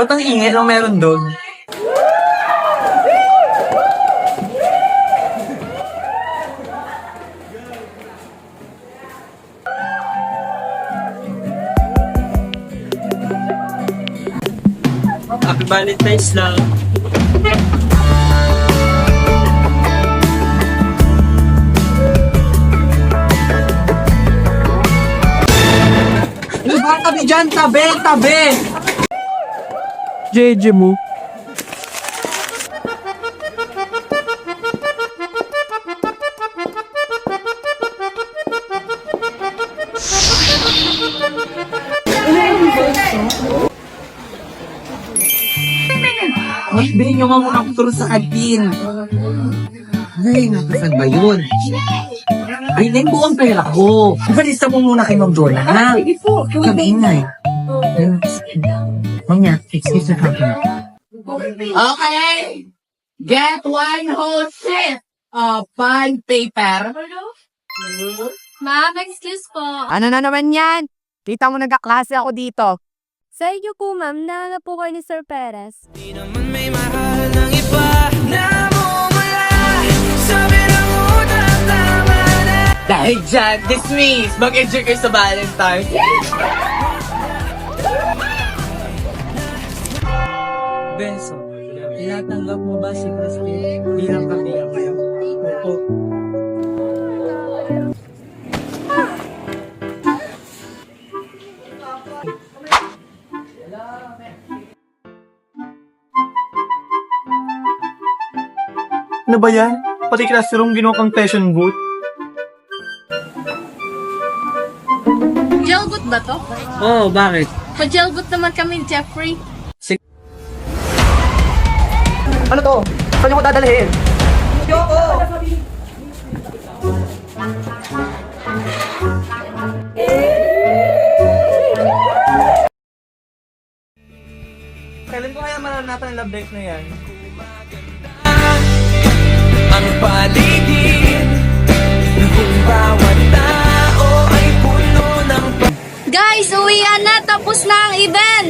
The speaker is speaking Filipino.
Ba't ang ingay na meron doon? Happy Valentine's lang. Ano ba tabi dyan? Tabi! Tabi! JJ mo. Ay, bilhin nyo nga muna ako turo sa kantin. Ay, nakasan ba yun? Ay, na yung buong pera ko. Ibalista mo muna kay Ma'am Jola, ha? Sige po. Kamingay. Mamaya, excuse the company. Okay. Get one whole sheet of bond paper. Ma'am, excuse po. Ano na naman yan? Kita mo nagkaklase ako dito. Sa inyo po, ma'am, nahanap po kayo ni Sir Perez. Di naman may mahal ng iba na mumula. Sabi ng utang tama na. Dahil dyan, dismiss! Mag-enjoy kayo sa Valentine's. Benso, tinatanggap mo ba si Christine bilang kabiyak kayo? Opo. Ano ba yan? Pati classroom ginawa kang fashion booth? Gelgood ba to? Oo, bakit? Pa-gelgood naman kami, Jeffrey. Ano to? Saan niyo ko dadalhin? Kailan ko kaya maranapan ang love life na yan? Ang paligid kung bawat tao ay puno ng Guys, uwian na! Tapos na ang event!